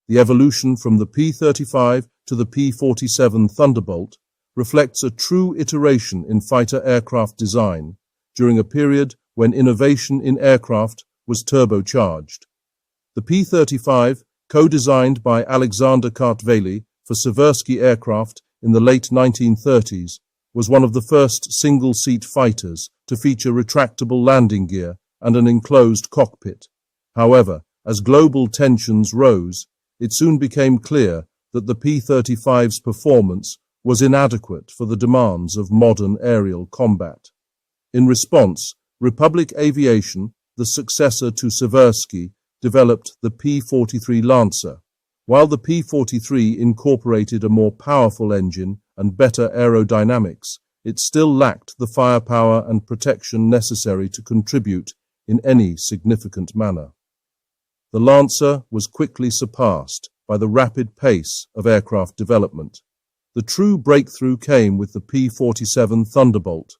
The evolution from the P-35 to the P-47 Thunderbolt reflects a true iteration in fighter aircraft design during a period when innovation in aircraft was turbocharged. The P-35, co-designed by Alexander Kartveli for Seversky Aircraft in the late 1930s, was one of the first single-seat fighters to feature retractable landing gear and an enclosed cockpit. However, as global tensions rose, it soon became clear that the P-35's performance was inadequate for the demands of modern aerial combat. In response, Republic Aviation, the successor to Seversky, developed the P-43 Lancer. While the P-43 incorporated a more powerful engine and better aerodynamics, it still lacked the firepower and protection necessary to contribute in any significant manner. The Lancer was quickly surpassed by the rapid pace of aircraft development. The true breakthrough came with the P-47 Thunderbolt.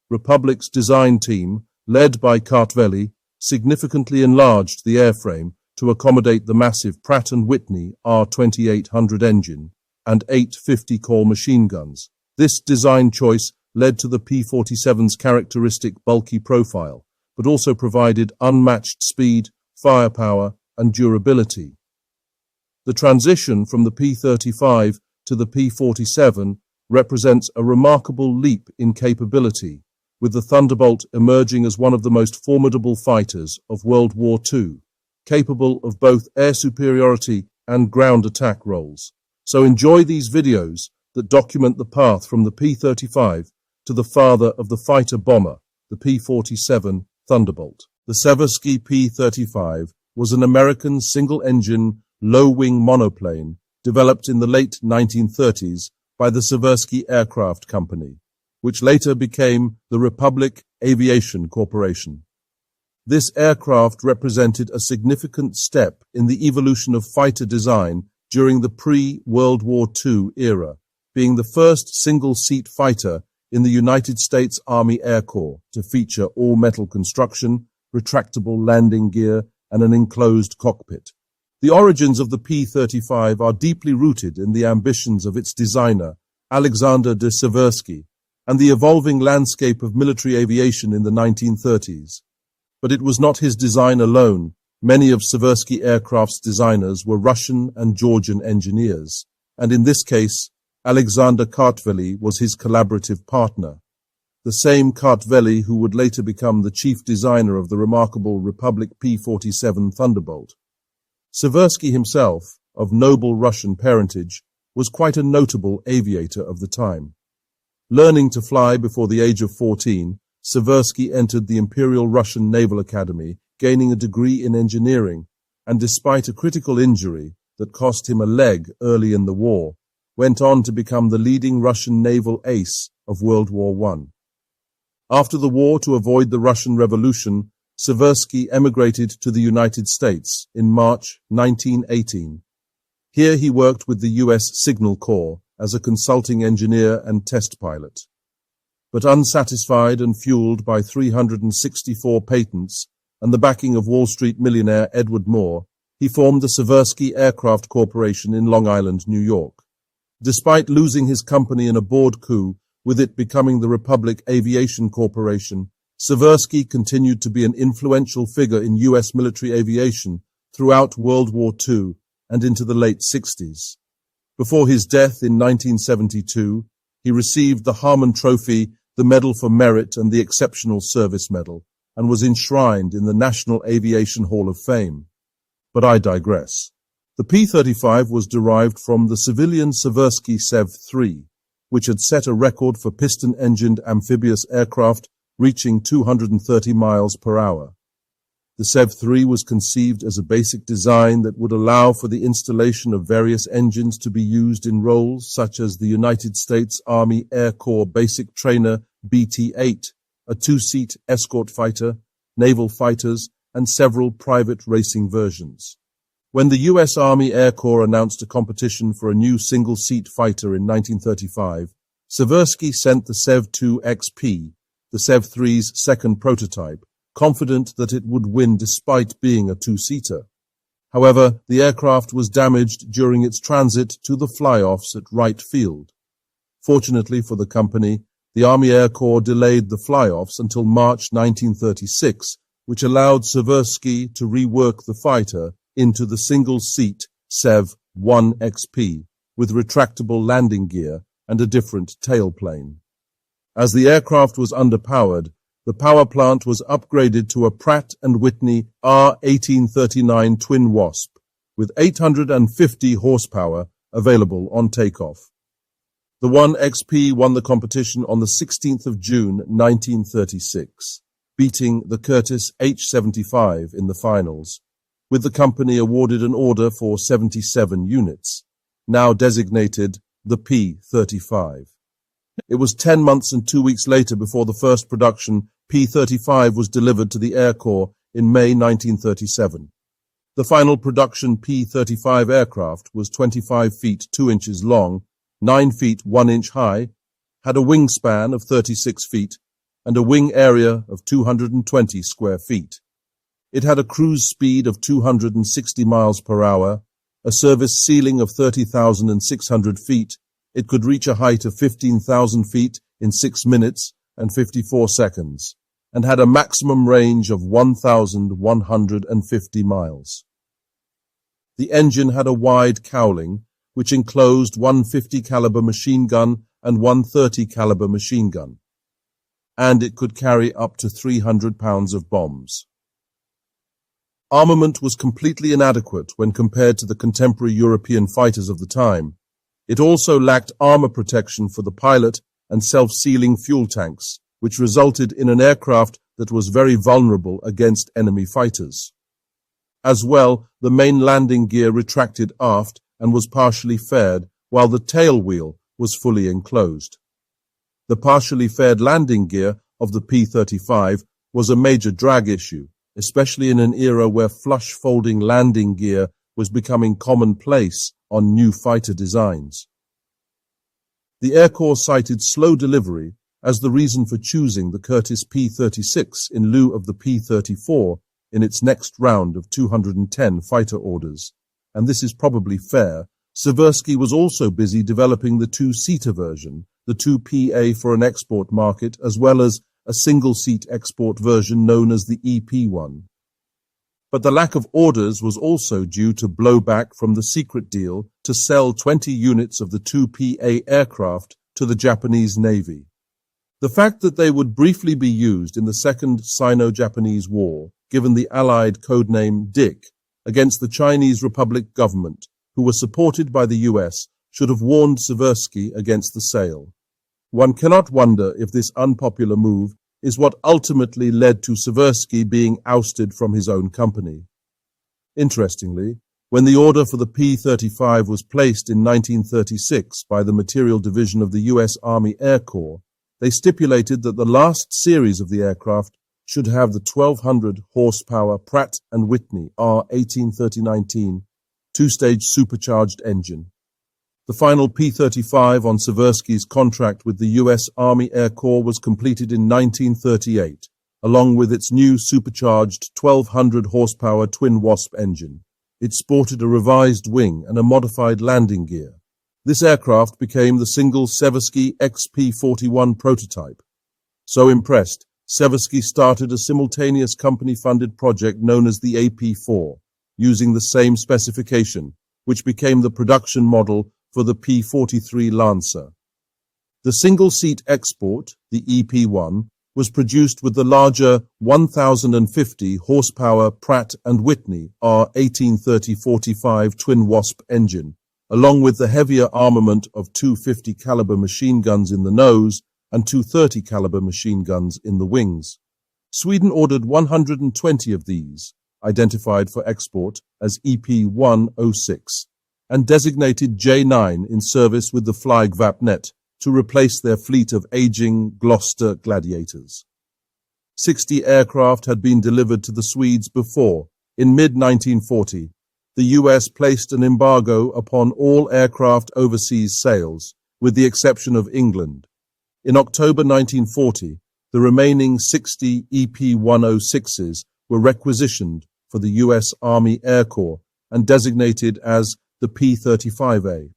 Republic's design team, led by Kartveli, significantly enlarged the airframe to accommodate the massive Pratt Whitney R-1830 engine and 8 50-cal machine guns. This design choice led to the P-47's characteristic bulky profile, but also provided unmatched speed, firepower, and durability. The transition from the P-35 to the P-47 represents a remarkable leap in capability, with the Thunderbolt emerging as one of the most formidable fighters of World War II, capable of both air superiority and ground attack roles. So enjoy these videos that document the path from the P-35 to the father of the fighter bomber, the P-47 Thunderbolt. The Seversky P-35 was an American single-engine, low-wing monoplane developed in the late 1930s by the Seversky Aircraft Company, which later became the Republic Aviation Corporation. This aircraft represented a significant step in the evolution of fighter design during the pre-World War II era, being the first single-seat fighter in the United States Army Air Corps to feature all-metal construction, retractable landing gear, and an enclosed cockpit. The origins of the P-35 are deeply rooted in the ambitions of its designer, Alexander de Seversky, and the evolving landscape of military aviation in the 1930s. But it was not his design alone. Many of Seversky Aircraft's designers were Russian and Georgian engineers, and in this case, Alexander Kartveli was his collaborative partner, the same Kartveli who would later become the chief designer of the remarkable Republic P-47 Thunderbolt. Seversky himself, of noble Russian parentage, was quite a notable aviator of the time. Learning to fly before the age of 14, Seversky entered the Imperial Russian Naval Academy, gaining a degree in engineering, and despite a critical injury that cost him a leg early in the war, went on to become the leading Russian naval ace of World War I. After the war, to avoid the Russian Revolution, Seversky emigrated to the United States in March 1918. Here he worked with the U.S. Signal Corps as a consulting engineer and test pilot. But unsatisfied and fueled by 364 patents and the backing of Wall Street millionaire Edward Moore, he formed the Seversky Aircraft Corporation in Long Island, New York. Despite losing his company in a board coup, with it becoming the Republic Aviation Corporation, Seversky continued to be an influential figure in U.S. military aviation throughout World War II and into the late 60s. Before his death in 1972, he received the Harmon Trophy, the Medal for Merit, and the Exceptional Service Medal, and was enshrined in the National Aviation Hall of Fame. But I digress. The P-35 was derived from the civilian Seversky Sev-3, which had set a record for piston-engined amphibious aircraft reaching 230 miles per hour. The Sev-3 was conceived as a basic design that would allow for the installation of various engines to be used in roles such as the United States Army Air Corps Basic Trainer BT-8, a two-seat escort fighter, naval fighters, and several private racing versions. When the U.S. Army Air Corps announced a competition for a new single-seat fighter in 1935, Seversky sent the Sev-2 XP, the Sev-3's second prototype, confident that it would win despite being a two-seater. However, the aircraft was damaged during its transit to the fly-offs at Wright Field. Fortunately for the company, the Army Air Corps delayed the fly-offs until March 1936, which allowed Seversky to rework the fighter into the single-seat Sev-1XP with retractable landing gear and a different tailplane. As the aircraft was underpowered, the power plant was upgraded to a Pratt Whitney R-1830 twin Wasp with 850 horsepower available on takeoff. The 1XP won the competition on the 16th of June 1936, beating the Curtiss H-75 in the finals, with the company awarded an order for 77 units, now designated the P-35. It was 10 months and 2 weeks later before the first production P-35 was delivered to the Air Corps in May 1937. The final production P-35 aircraft was 25 feet 2 inches long, 9 feet 1 inch high, had a wingspan of 36 feet, and a wing area of 220 square feet. It had a cruise speed of 260 miles per hour, a service ceiling of 30,600 feet. It could reach a height of 15,000 feet in 6 minutes and 54 seconds, and had a maximum range of 1,150 miles. The engine had a wide cowling, which enclosed one 50 caliber machine gun and one 30 caliber machine gun, and it could carry up to 300 pounds of bombs. Armament was completely inadequate when compared to the contemporary European fighters of the time. It also lacked armor protection for the pilot and self-sealing fuel tanks, which resulted in an aircraft that was very vulnerable against enemy fighters. As well, the main landing gear retracted aft and was partially faired, while the tail wheel was fully enclosed. The partially faired landing gear of the P-35 was a major drag issue, especially in an era where flush-folding landing gear was becoming commonplace on new fighter designs. The Air Corps cited slow delivery as the reason for choosing the Curtiss P-36 in lieu of the P-34 in its next round of 210 fighter orders, and this is probably fair. Seversky was also busy developing the two-seater version, the 2PA for an export market, as well as a single-seat export version known as the EP1. But the lack of orders was also due to blowback from the secret deal to sell 20 units of the 2PA aircraft to the Japanese Navy. The fact that they would briefly be used in the Second Sino-Japanese War, given the Allied codename Dick, against the Chinese Republic government, who were supported by the US, should have warned Seversky against the sale. One cannot wonder if this unpopular move is what ultimately led to Seversky being ousted from his own company. Interestingly, when the order for the P-35 was placed in 1936 by the Material Division of the U.S. Army Air Corps, they stipulated that the last series of the aircraft should have the 1,200 horsepower Pratt & Whitney R-1830 two-stage supercharged engine. The final P-35 on Seversky's contract with the U.S. Army Air Corps was completed in 1938, along with its new supercharged 1,200 horsepower twin Wasp engine. It sported a revised wing and a modified landing gear. This aircraft became the single Seversky XP-41 prototype. So impressed, Seversky started a simultaneous company-funded project known as the AP-4, using the same specification, which became the production model for the P-43 Lancer. The single-seat export, the EP-1, was produced with the larger 1,050 horsepower Pratt & Whitney R-1830-45 twin Wasp engine, along with the heavier armament of two 50 caliber machine guns in the nose and two 30 caliber machine guns in the wings. Sweden ordered 120 of these, identified for export as EP-106, and designated J-9 in service with the Flygvapnet to replace their fleet of aging Gloucester Gladiators. 60 aircraft had been delivered to the Swedes before. In mid-1940, the US placed an embargo upon all aircraft overseas sales, with the exception of England. In October 1940, the remaining 60 EP-106s were requisitioned for the US Army Air Corps and designated as the P-35A.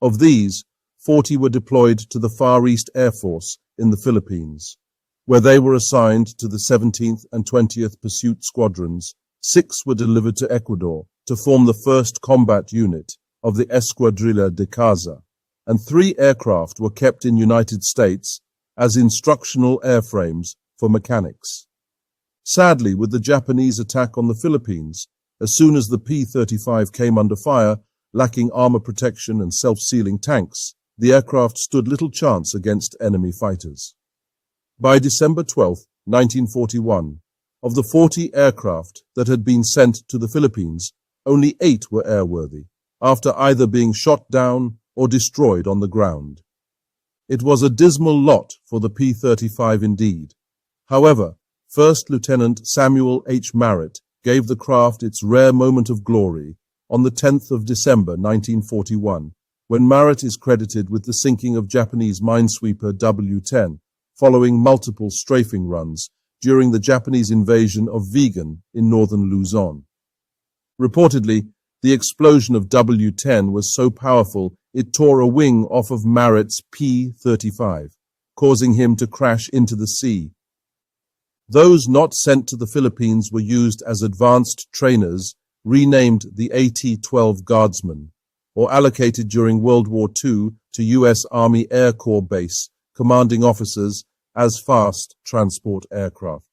Of these, 40 were deployed to the Far East Air Force in the Philippines, where they were assigned to the 17th and 20th Pursuit Squadrons. 6 were delivered to Ecuador to form the 1st Combat Unit of the Escuadrilla de Caza, and 3 aircraft were kept in United States as instructional airframes for mechanics. Sadly, with the Japanese attack on the Philippines, as soon as the P-35 came under fire, lacking armor protection and self-sealing tanks, the aircraft stood little chance against enemy fighters. By December 12, 1941, of the 40 aircraft that had been sent to the Philippines, only 8 were airworthy, after either being shot down or destroyed on the ground. It was a dismal lot for the P-35 indeed. However, First Lieutenant Samuel H. Merritt gave the craft its rare moment of glory on the 10th of December 1941, when Merritt is credited with the sinking of Japanese minesweeper W-10, following multiple strafing runs during the Japanese invasion of Vigan in northern Luzon. Reportedly, the explosion of W-10 was so powerful it tore a wing off of Merritt's P-35, causing him to crash into the sea. Those not sent to the Philippines were used as advanced trainers, renamed the AT-12 Guardsmen, or allocated during World War II to U.S. Army Air Corps Base, commanding officers as fast transport aircraft.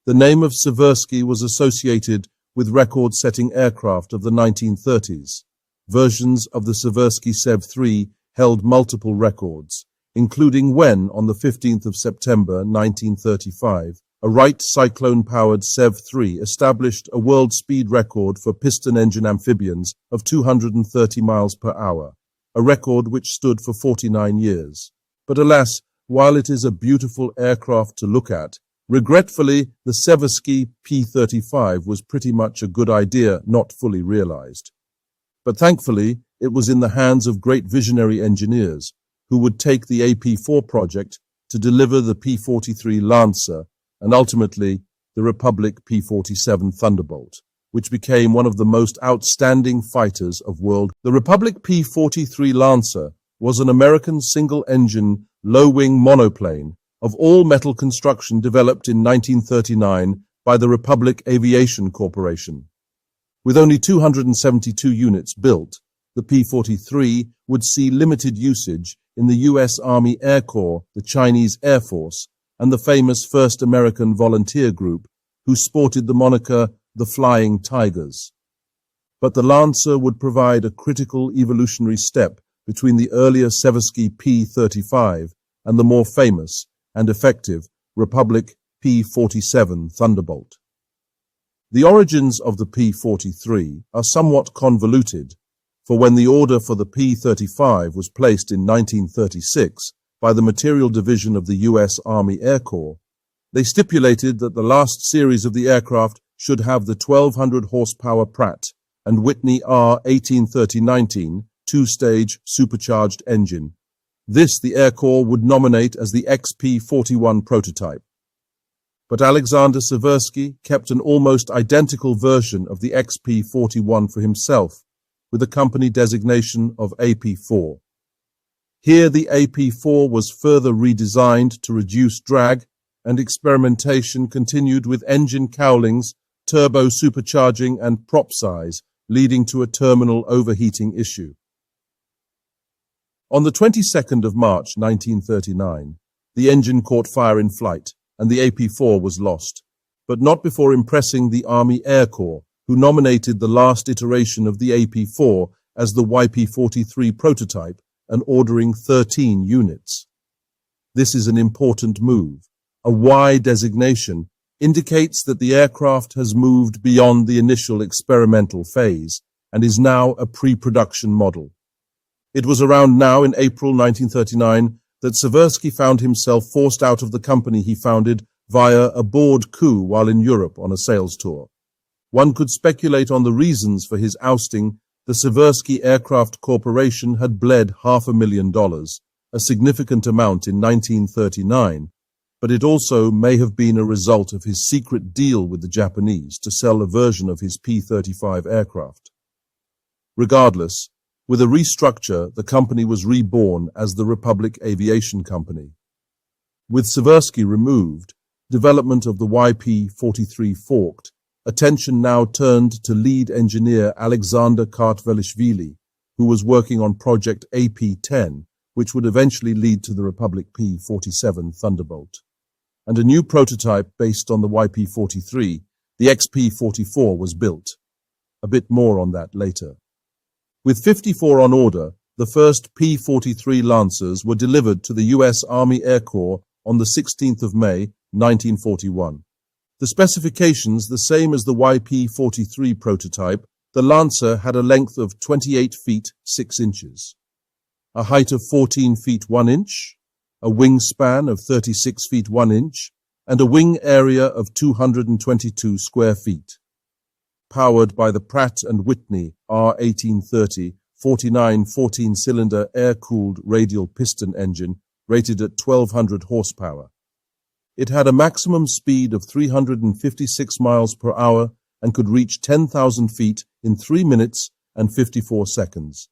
The name of Seversky was associated with record-setting aircraft of the 1930s. Versions of the Seversky Sev-3 held multiple records, including when, on the 15th of September 1935, a Wright Cyclone-powered Sev-3 established a world speed record for piston-engine amphibians of 230 miles per hour, a record which stood for 49 years. But alas, while it is a beautiful aircraft to look at, regretfully, the Seversky P-35 was pretty much a good idea not fully realized. But thankfully, it was in the hands of great visionary engineers who would take the AP-4 project to deliver the P-43 Lancer and ultimately the Republic P-47 Thunderbolt, which became one of the most outstanding fighters of world. The Republic P-43 Lancer was an American single-engine, low-wing monoplane of all-metal construction developed in 1939 by the Republic Aviation Corporation. With only 272 units built, the P-43 would see limited usage in the U.S. Army Air Corps, the Chinese Air Force, and the famous 1st American Volunteer Group, who sported the moniker the Flying Tigers. But the Lancer would provide a critical evolutionary step between the earlier Seversky P-35 and the more famous and effective Republic P-47 Thunderbolt. The origins of the P-43 are somewhat convoluted, for when the order for the P-35 was placed in 1936 by the Material Division of the U.S. Army Air Corps, they stipulated that the last series of the aircraft should have the 1,200 horsepower Pratt and Whitney R-1830-19 two-stage supercharged engine. This the Air Corps would nominate as the XP-41 prototype. But Alexander Seversky kept an almost identical version of the XP-41 for himself, with the company designation of AP-4. Here the AP-4 was further redesigned to reduce drag, and experimentation continued with engine cowlings, turbo supercharging and prop size, leading to a terminal overheating issue. On the 22nd of March 1939, the engine caught fire in flight, and the AP-4 was lost, but not before impressing the Army Air Corps, who nominated the last iteration of the AP-4 as the YP-43 prototype and ordering 13 units. This is an important move. A Y designation indicates that the aircraft has moved beyond the initial experimental phase and is now a pre-production model. It was around now in April 1939 that Seversky found himself forced out of the company he founded via a board coup while in Europe on a sales tour. One could speculate on the reasons for his ousting. The Seversky Aircraft Corporation had bled $500,000, a significant amount in 1939, but it also may have been a result of his secret deal with the Japanese to sell a version of his P-35 aircraft. Regardless, with a restructure, the company was reborn as the Republic Aviation Company. With Seversky removed, development of the YP-43 forked, attention now turned to lead engineer Alexander Kartveli, who was working on Project AP-10, which would eventually lead to the Republic P-47 Thunderbolt. And a new prototype based on the YP-43, the XP-44, was built. A bit more on that later. With 54 on order, the first P-43 Lancers were delivered to the U.S. Army Air Corps on the 16th of May, 1941. The specifications the same as the YP-43 prototype. The Lancer had a length of 28 feet 6 inches, a height of 14 feet 1 inch, a wingspan of 36 feet 1 inch, and a wing area of 222 square feet. Powered by the Pratt Whitney R-1830 49 14-cylinder air-cooled radial piston engine rated at 1,200 horsepower. It had a maximum speed of 356 miles per hour and could reach 10,000 feet in 3 minutes and 54 seconds.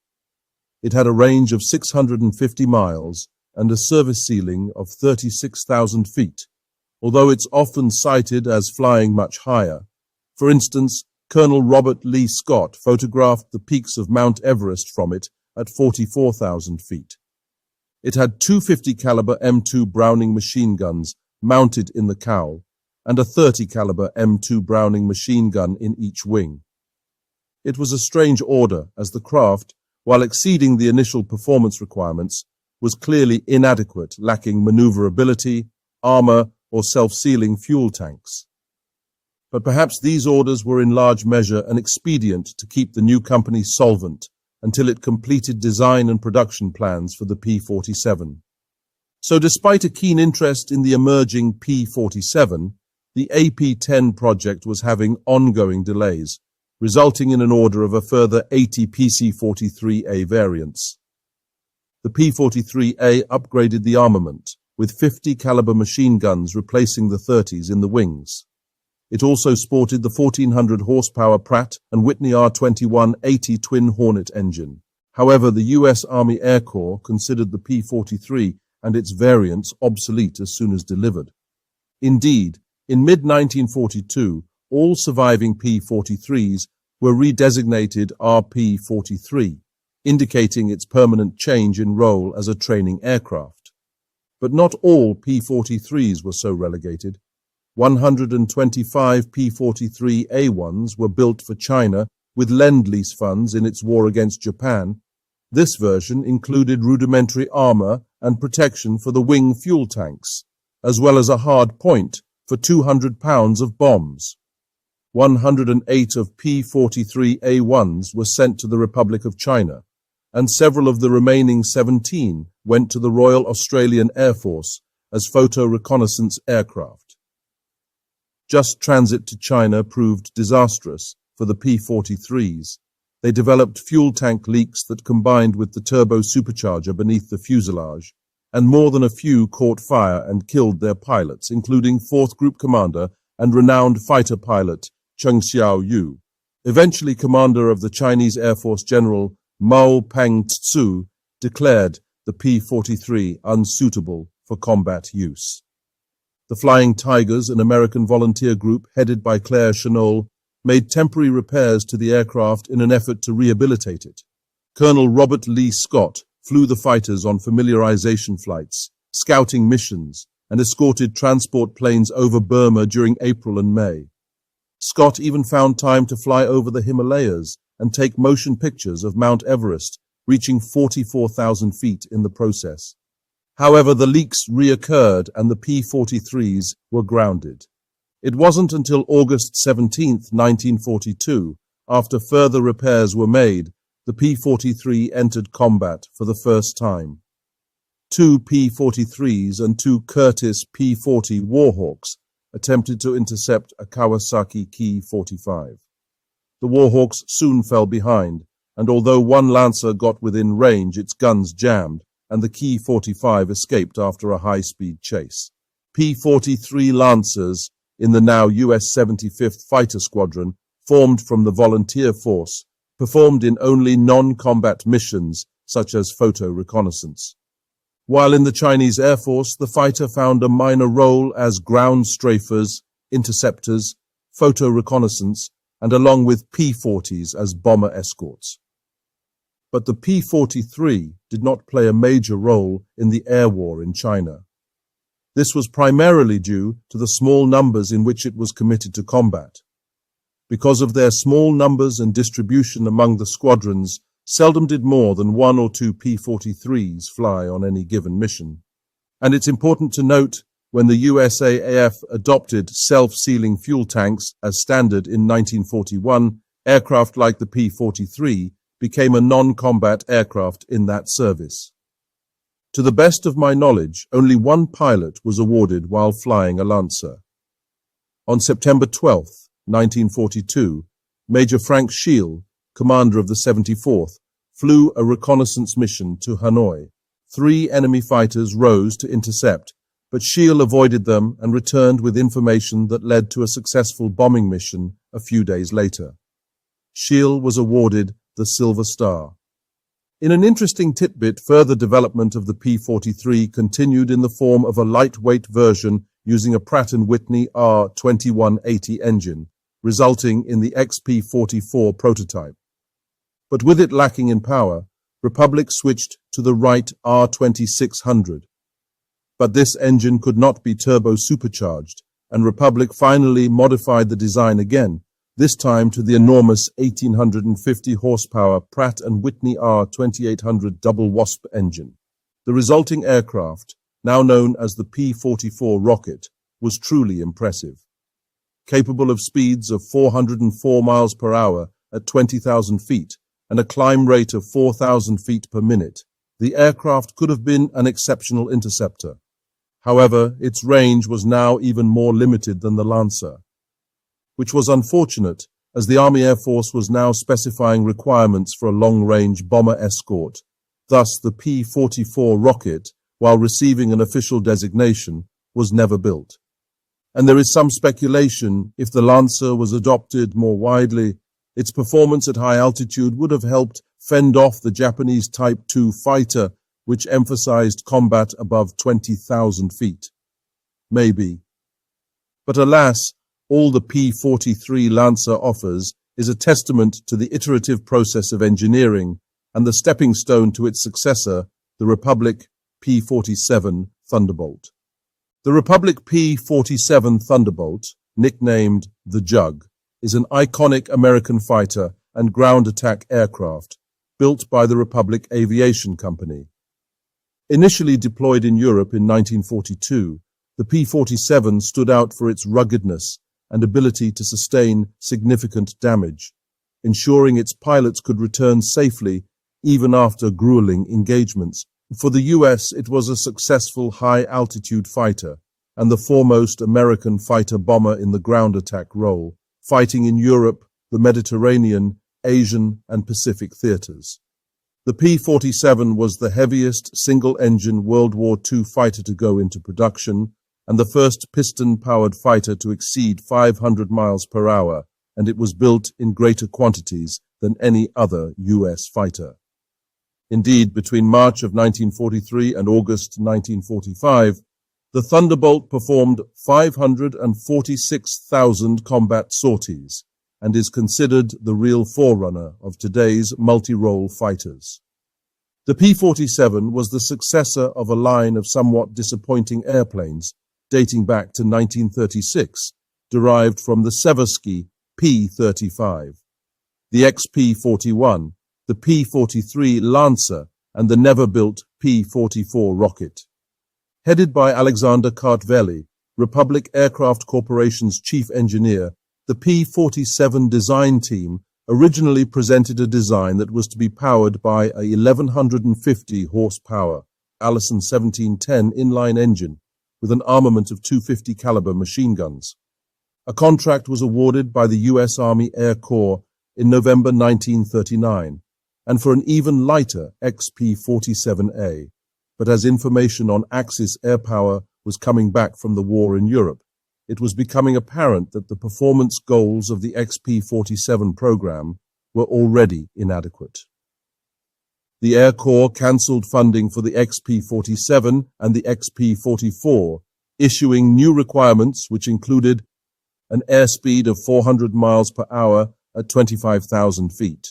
It had a range of 650 miles and a service ceiling of 36,000 feet, although it's often cited as flying much higher. For instance, Colonel Robert Lee Scott photographed the peaks of Mount Everest from it at 44,000 feet. It had 250 caliber M2 Browning machine guns mounted in the cowl, and a 30 caliber M2 Browning machine gun in each wing. It was a strange order, as the craft, while exceeding the initial performance requirements, was clearly inadequate, lacking maneuverability, armor, or self-sealing fuel tanks. But perhaps these orders were in large measure an expedient to keep the new company solvent until it completed design and production plans for the P-47. So despite a keen interest in the emerging P-47, the AP-10 project was having ongoing delays, resulting in an order of a further 80 PC-43A variants. The P-43A upgraded the armament, with 50 caliber machine guns replacing the 30s in the wings. It also sported the 1,400 horsepower Pratt Whitney R-2180 twin Hornet engine. However, the U.S. Army Air Corps considered the P-43 and its variants obsolete as soon as delivered. Indeed, in mid-1942, all surviving P-43s were redesignated RP-43, indicating its permanent change in role as a training aircraft. But not all P-43s were so relegated. 125 P-43A1s were built for China with Lend-Lease funds in its war against Japan. This version included rudimentary armor and protection for the wing fuel tanks, as well as a hard point for 200 pounds of bombs. 108 of P-43A1s were sent to the Republic of China, and several of the remaining 17 went to the Royal Australian Air Force as photo reconnaissance aircraft. Just transit to China proved disastrous for the P-43s. They developed fuel tank leaks that combined with the turbo supercharger beneath the fuselage, and more than a few caught fire and killed their pilots, including 4th Group Commander and renowned fighter pilot Cheng Xiaoyu. Eventually, commander of the Chinese Air Force General Mao Pengtsu declared the P-43 unsuitable for combat use. The Flying Tigers, an American volunteer group headed by Claire Chennault, made temporary repairs to the aircraft in an effort to rehabilitate it. Colonel Robert Lee Scott flew the fighters on familiarization flights, scouting missions, and escorted transport planes over Burma during April and May. Scott even found time to fly over the Himalayas and take motion pictures of Mount Everest, reaching 44,000 feet in the process. However, the leaks reoccurred and the P-43s were grounded. It wasn't until August 17, 1942, after further repairs were made, the P-43 entered combat for the first time. 2 P-43s and 2 Curtiss P-40 Warhawks attempted to intercept a Kawasaki Ki-45. The Warhawks soon fell behind, and although one Lancer got within range, its guns jammed, and the Ki-45 escaped after a high-speed chase. P-43 Lancers in the now US 75th Fighter Squadron, formed from the volunteer force, performed in only non-combat missions such as photo reconnaissance. While in the Chinese Air Force, the fighter found a minor role as ground strafers, interceptors, photo reconnaissance, and along with P-40s as bomber escorts. But the P-43 did not play a major role in the air war in China. This was primarily due to the small numbers in which it was committed to combat. Because of their small numbers and distribution among the squadrons, seldom did more than 1 or 2 P-43s fly on any given mission. And it's important to note, when the USAAF adopted self-sealing fuel tanks as standard in 1941, aircraft like the P-43 became a non-combat aircraft in that service. To the best of my knowledge, only one pilot was awarded while flying a Lancer. On September 12, 1942, Major Frank Scheel, commander of the 74th, flew a reconnaissance mission to Hanoi. 3 enemy fighters rose to intercept, but Scheel avoided them and returned with information that led to a successful bombing mission a few days later. Scheel was awarded the Silver Star. In an interesting tidbit, further development of the P-43 continued in the form of a lightweight version using a Pratt Whitney R-2180 engine, resulting in the XP-44 prototype. But with it lacking in power, Republic switched to the Wright R-2600. But this engine could not be turbo-supercharged, and Republic finally modified the design again, this time to the enormous 1,850 horsepower Pratt & Whitney R-2800 double Wasp engine. The resulting aircraft, now known as the P-44 rocket, was truly impressive. Capable of speeds of 404 miles per hour at 20,000 feet and a climb rate of 4,000 feet per minute, the aircraft could have been an exceptional interceptor. However, its range was now even more limited than the Lancer, which was unfortunate as the Army Air Force was now specifying requirements for a long-range bomber escort. Thus, the P-44 rocket, while receiving an official designation, was never built. And there is some speculation if the Lancer was adopted more widely, its performance at high altitude would have helped fend off the Japanese Type II fighter, which emphasized combat above 20,000 feet. Maybe. But alas, all the P-43 Lancer offers is a testament to the iterative process of engineering and the stepping stone to its successor, the Republic P-47 Thunderbolt. The Republic P-47 Thunderbolt, nicknamed the Jug, is an iconic American fighter and ground attack aircraft built by the Republic Aviation Company. Initially deployed in Europe in 1942, the P-47 stood out for its ruggedness and ability to sustain significant damage, ensuring its pilots could return safely even after grueling engagements. For the US, it was a successful high-altitude fighter and the foremost American fighter-bomber in the ground attack role, fighting in Europe, the Mediterranean, Asian, and Pacific theaters. The P-47 was the heaviest single-engine World War II fighter to go into production and the first piston-powered fighter to exceed 500 miles per hour, and it was built in greater quantities than any other US fighter. Indeed, between March of 1943 and August 1945, the Thunderbolt performed 546,000 combat sorties and is considered the real forerunner of today's multi-role fighters. The P-47 was the successor of a line of somewhat disappointing airplanes dating back to 1936, derived from the Seversky P-35, the XP-41, the P-43 Lancer, and the never-built P-44 rocket. Headed by Alexander Kartveli, Republic Aircraft Corporation's chief engineer, the P-47 design team originally presented a design that was to be powered by a 1,150 horsepower Allison 1710 inline engine with an armament of 250 caliber machine guns. A contract was awarded by the U.S. Army Air Corps in November 1939, and for an even lighter XP-47A, but as information on Axis air power was coming back from the war in Europe, it was becoming apparent that the performance goals of the XP-47 program were already inadequate. The Air Corps cancelled funding for the XP-47 and the XP-44, issuing new requirements which included an airspeed of 400 miles per hour at 25,000 feet,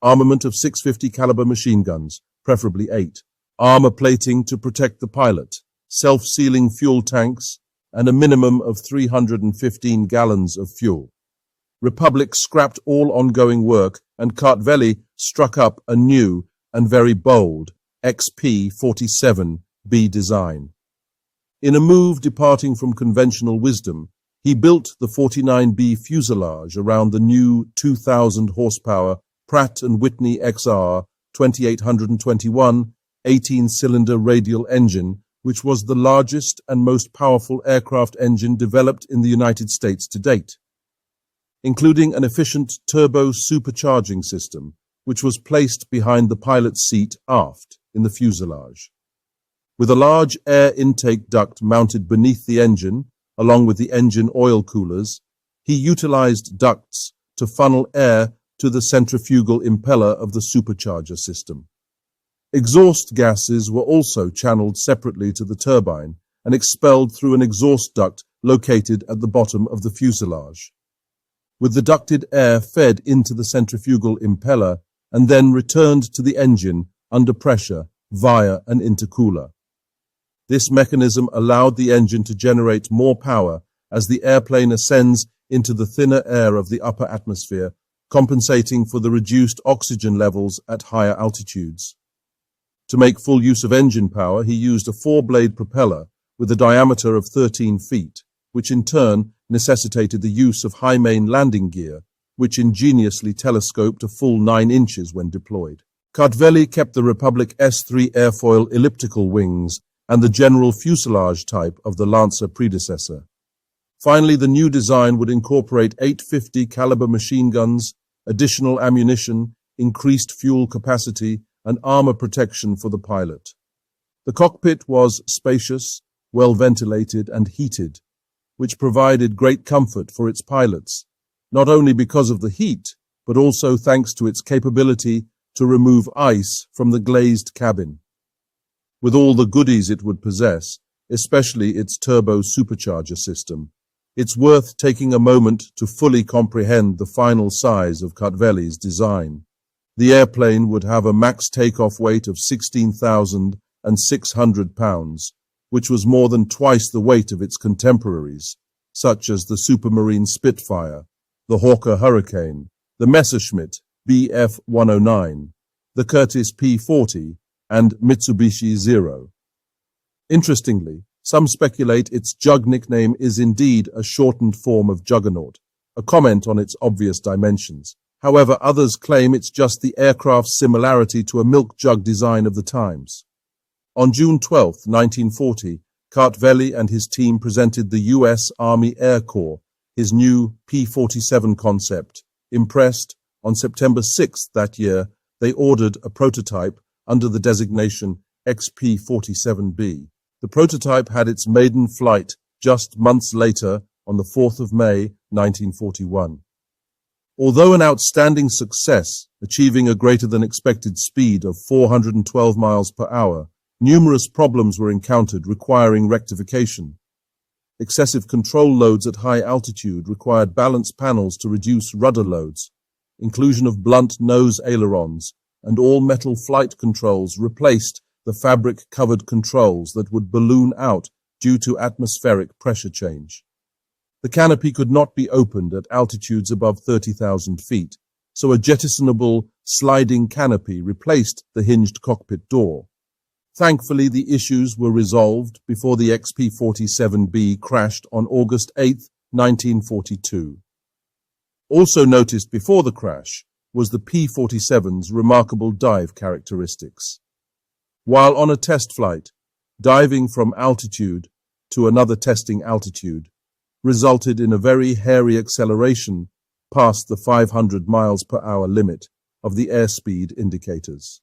armament of 650 caliber machine guns, preferably 8, armor plating to protect the pilot, self-sealing fuel tanks, and a minimum of 315 gallons of fuel. Republic scrapped all ongoing work, and Kartveli struck up a new and very bold XP-47B design. In a move departing from conventional wisdom, he built the 49B fuselage around the new 2,000 horsepower Pratt Whitney XR-2821 18-cylinder radial engine, which was the largest and most powerful aircraft engine developed in the United States to date, including an efficient turbo supercharging system, which was placed behind the pilot's seat aft in the fuselage. With a large air intake duct mounted beneath the engine, along with the engine oil coolers, he utilized ducts to funnel air to the centrifugal impeller of the supercharger system. Exhaust gases were also channeled separately to the turbine and expelled through an exhaust duct located at the bottom of the fuselage, with the ducted air fed into the centrifugal impeller and then returned to the engine under pressure via an intercooler. This mechanism allowed the engine to generate more power as the airplane ascends into the thinner air of the upper atmosphere, compensating for the reduced oxygen levels at higher altitudes. To make full use of engine power, he used a 4-blade propeller with a diameter of 13 feet, which in turn necessitated the use of high main landing gear, which ingeniously telescoped a full 9 inches when deployed. Kartveli kept the Republic S-3 airfoil elliptical wings and the general fuselage type of the Lancer predecessor. Finally, the new design would incorporate 850 caliber machine guns, additional ammunition, increased fuel capacity, and armor protection for the pilot. The cockpit was spacious, well ventilated, and heated, which provided great comfort for its pilots, not only because of the heat, but also thanks to its capability to remove ice from the glazed cabin. With all the goodies it would possess, especially its turbo supercharger system, it's worth taking a moment to fully comprehend the final size of Kartveli's design. The airplane would have a max takeoff weight of 16,600 pounds, which was more than twice the weight of its contemporaries, such as the Supermarine Spitfire, the Hawker Hurricane, the Messerschmitt Bf-109, the Curtiss P-40, and Mitsubishi Zero. Interestingly, some speculate its Jug nickname is indeed a shortened form of Juggernaut, a comment on its obvious dimensions. However, others claim it's just the aircraft's similarity to a milk jug design of the times. On June 12, 1940, Kartveli and his team presented the U.S. Army Air Corps his new P-47 concept. Impressed, on September 6 that year, they ordered a prototype under the designation XP-47B. The prototype had its maiden flight just months later on the 4th of May, 1941. Although an outstanding success, achieving a greater than expected speed of 412 miles per hour, numerous problems were encountered requiring rectification. Excessive control loads at high altitude required balance panels to reduce rudder loads. Inclusion of blunt nose ailerons and all metal flight controls replaced the fabric-covered controls that would balloon out due to atmospheric pressure change. The canopy could not be opened at altitudes above 30,000 feet, so a jettisonable sliding canopy replaced the hinged cockpit door. Thankfully, the issues were resolved before the XP-47B crashed on August 8, 1942. Also noticed before the crash was the P-47's remarkable dive characteristics. While on a test flight, diving from altitude to another testing altitude resulted in a very hairy acceleration past the 500 miles per hour limit of the airspeed indicators.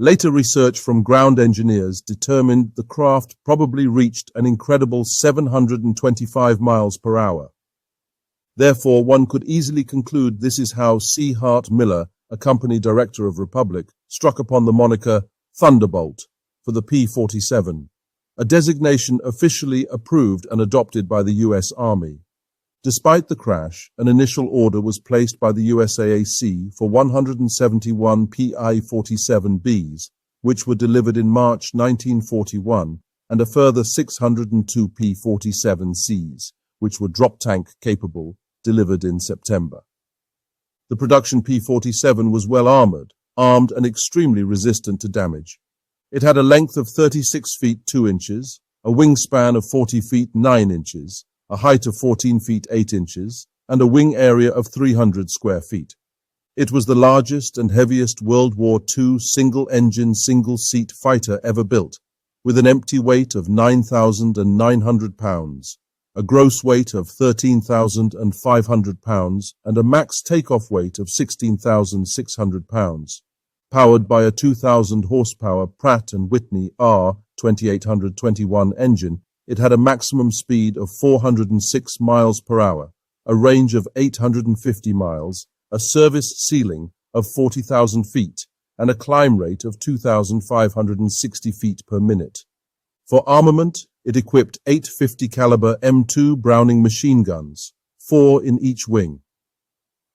Later research from ground engineers determined the craft probably reached an incredible 725 miles per hour. Therefore, one could easily conclude this is how C. Hart Miller, a company director of Republic, struck upon the moniker Thunderbolt for the P-47, a designation officially approved and adopted by the U.S. Army. Despite the crash, an initial order was placed by the USAAC for 171 Pi-47Bs, which were delivered in March 1941, and a further 602 P-47Cs, which were drop-tank capable, delivered in September. The production P-47 was well armed and extremely resistant to damage. It had a length of 36 feet 2 inches, a wingspan of 40 feet 9 inches, a height of 14 feet 8 inches, and a wing area of 300 square feet. It was the largest and heaviest World War II single-engine, single-seat fighter ever built, with an empty weight of 9,900 pounds, a gross weight of 13,500 pounds, and a max takeoff weight of 16,600 pounds. Powered by a 2,000 horsepower Pratt Whitney R-1831 engine, it had a maximum speed of 406 miles per hour, a range of 850 miles, a service ceiling of 40,000 feet, and a climb rate of 2,560 feet per minute. For armament, it equipped 850 caliber M2 Browning machine guns, 4 in each wing,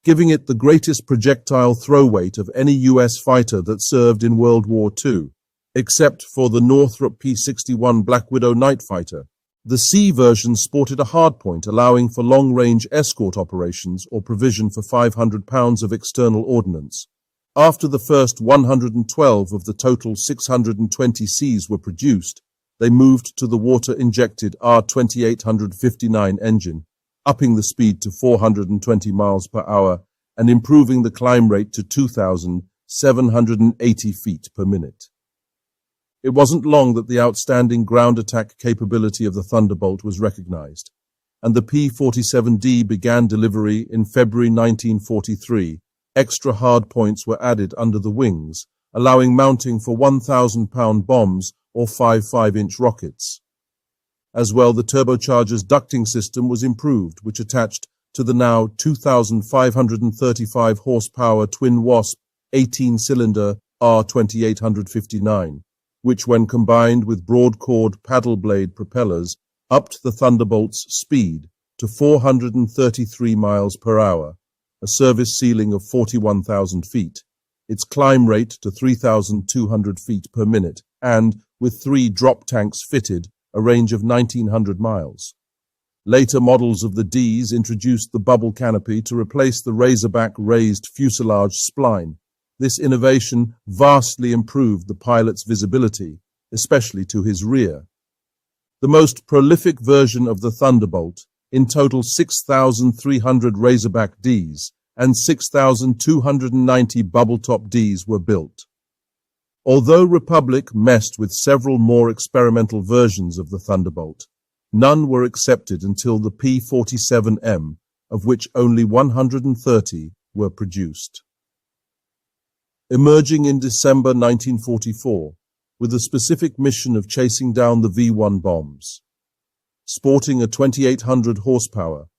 giving it the greatest projectile throw weight of any U.S. fighter that served in World War II, except for the Northrop P-61 Black Widow night fighter. The C version sported a hardpoint allowing for long-range escort operations or provision for 500 pounds of external ordnance. After the first 112 of the total 620 Cs were produced, they moved to the water-injected R-2859 engine, upping the speed to 420 miles per hour and improving the climb rate to 2,780 feet per minute. It wasn't long that the outstanding ground attack capability of the Thunderbolt was recognized, and the P-47D began delivery in February 1943. Extra hard points were added under the wings, allowing mounting for 1,000-pound bombs or 5 5-inch rockets. As well, the turbocharger's ducting system was improved, which attached to the now 2,535 horsepower twin Wasp 18-cylinder R-2859, which when combined with broad-chord paddle blade propellers upped the Thunderbolt's speed to 433 miles per hour, a service ceiling of 41,000 feet, its climb rate to 3,200 feet per minute, and, with 3 drop tanks fitted, a range of 1,900 miles. Later models of the Ds introduced the bubble canopy to replace the Razorback raised fuselage spline. This innovation vastly improved the pilot's visibility, especially to his rear. The most prolific version of the Thunderbolt, in total 6,300 Razorback Ds and 6,290 bubble-top Ds were built. Although Republic messed with several more experimental versions of the Thunderbolt, none were accepted until the P-47M, of which only 130 were produced. Emerging in December 1944, with the specific mission of chasing down the V-1 bombs. Sporting a 2,800 horsepower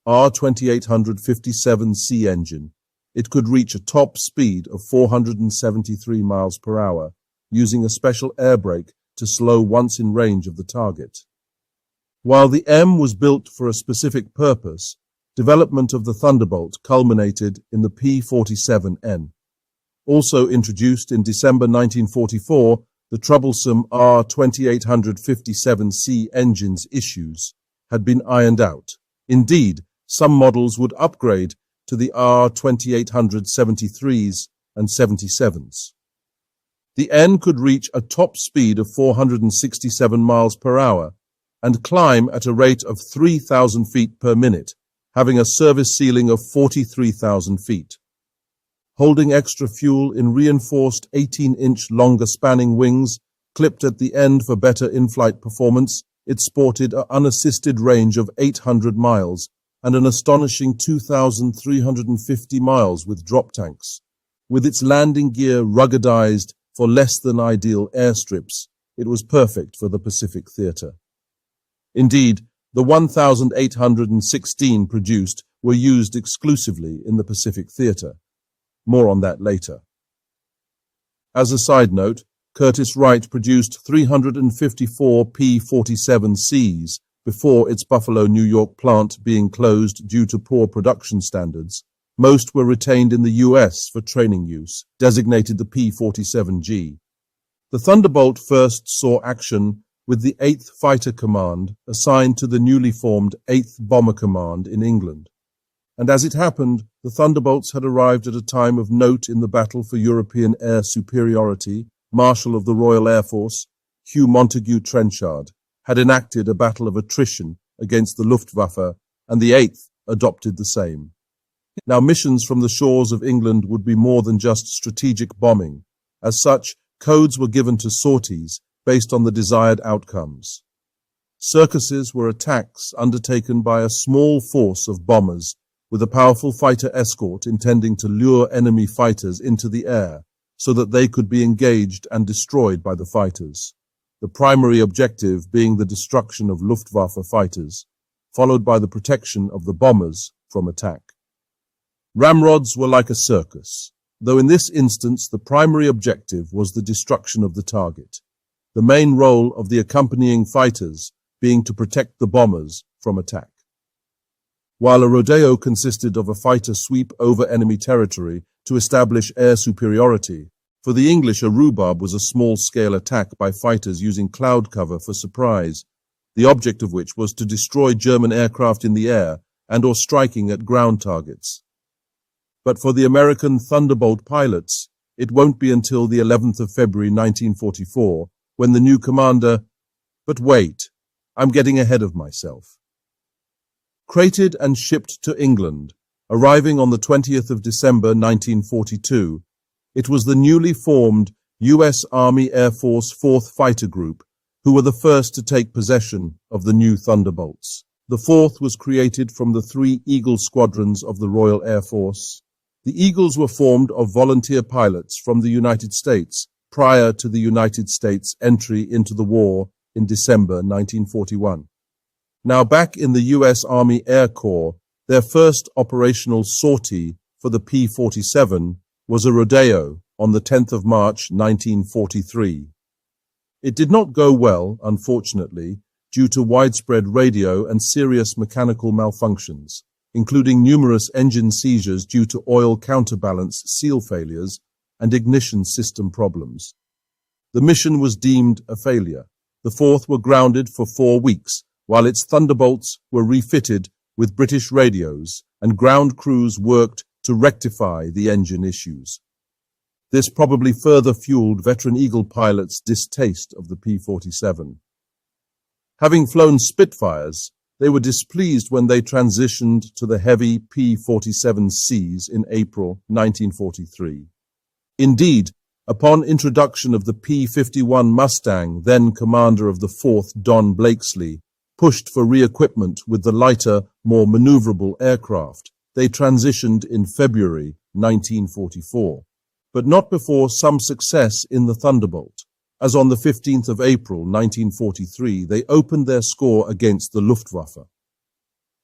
R-2857C engine, it could reach a top speed of 473 miles per hour, using a special air brake to slow once in range of the target. While the M was built for a specific purpose, development of the Thunderbolt culminated in the P-47N. Also introduced in December 1944, the troublesome R-2857C engine's issues had been ironed out. Indeed, some models would upgrade to the R-2873s and 77s. The N could reach a top speed of 467 miles per hour and climb at a rate of 3,000 feet per minute, having a service ceiling of 43,000 feet. Holding extra fuel in reinforced 18-inch longer spanning wings, clipped at the end for better in-flight performance, it sported an unassisted range of 800 miles and an astonishing 2,350 miles with drop tanks. With its landing gear ruggedized for less than ideal airstrips, it was perfect for the Pacific theater. Indeed, the 1,816 produced were used exclusively in the Pacific theater. More on that later. As a side note, Curtiss-Wright produced 354 P-47Cs before its Buffalo, New York plant being closed due to poor production standards. Most were retained in the US for training use, designated the P-47G. The Thunderbolt first saw action with the 8th Fighter Command assigned to the newly formed 8th Bomber Command in England. And as it happened, the Thunderbolts had arrived at a time of note in the battle for European air superiority. Marshal of the Royal Air Force, Hugh Montagu Trenchard, had enacted a battle of attrition against the Luftwaffe, and the 8th adopted the same. Now, missions from the shores of England would be more than just strategic bombing. As such, codes were given to sorties based on the desired outcomes. Circuses were attacks undertaken by a small force of bombers with a powerful fighter escort intending to lure enemy fighters into the air so that they could be engaged and destroyed by the fighters, the primary objective being the destruction of Luftwaffe fighters, followed by the protection of the bombers from attack. Ramrods were like a circus, though in this instance the primary objective was the destruction of the target, the main role of the accompanying fighters being to protect the bombers from attack. While a rodeo consisted of a fighter sweep over enemy territory to establish air superiority, for the English a rhubarb was a small-scale attack by fighters using cloud cover for surprise, the object of which was to destroy German aircraft in the air and or striking at ground targets. But for the American Thunderbolt pilots, it won't be until the 11th of February 1944 when the new commander— But wait, I'm getting ahead of myself. Crated and shipped to England, arriving on the 20th of December 1942, it was the newly formed U.S. Army Air Force 4th Fighter Group who were the first to take possession of the new Thunderbolts. The 4th was created from the 3 Eagle squadrons of the Royal Air Force. The Eagles were formed of volunteer pilots from the United States prior to the United States entry into the war in December 1941. Now back in the U.S. Army Air Corps, their first operational sortie for the P-47 was a rodeo on the 10th of March 1943. It did not go well, unfortunately, due to widespread radio and serious mechanical malfunctions, including numerous engine seizures due to oil counterbalance seal failures and ignition system problems. The mission was deemed a failure. The 4th were grounded for 4 weeks, while its Thunderbolts were refitted with British radios, and ground crews worked to rectify the engine issues. This probably further fueled veteran Eagle pilots' distaste of the P-47. Having flown Spitfires, they were displeased when they transitioned to the heavy P-47Cs in April 1943. Indeed, upon introduction of the P-51 Mustang, then commander of the 4th Don Blakesley, pushed for re-equipment with the lighter, more maneuverable aircraft, they transitioned in February 1944, but not before some success in the Thunderbolt, as on the 15th of April 1943 they opened their score against the Luftwaffe.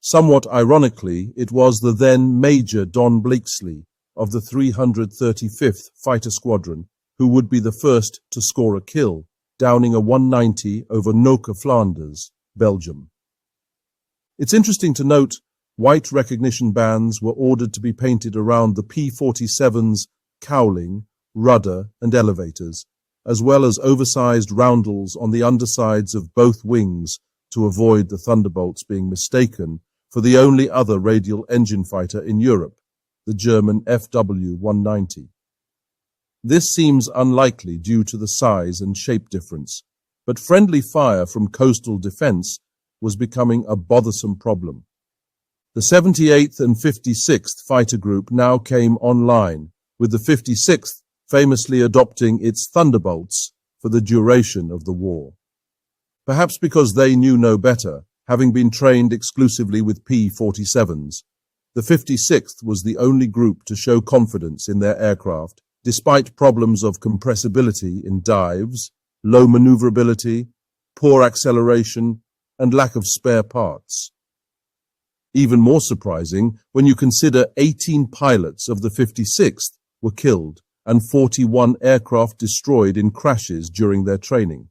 Somewhat ironically, it was the then Major Don Blakesley of the 335th Fighter Squadron who would be the first to score a kill, downing a 190 over Noke, Flanders, Belgium. It's interesting to note white recognition bands were ordered to be painted around the P-47's cowling, rudder, and elevators, as well as oversized roundels on the undersides of both wings to avoid the Thunderbolts being mistaken for the only other radial engine fighter in Europe, the German FW-190. This seems unlikely due to the size and shape difference, but friendly fire from coastal defense was becoming a bothersome problem. The 78th and 56th Fighter Group now came online, with the 56th famously adopting its Thunderbolts for the duration of the war. Perhaps because they knew no better, having been trained exclusively with P-47s, the 56th was the only group to show confidence in their aircraft despite problems of compressibility in dives, low maneuverability, poor acceleration, and lack of spare parts. Even more surprising when you consider 18 pilots of the 56th were killed and 41 aircraft destroyed in crashes during their training.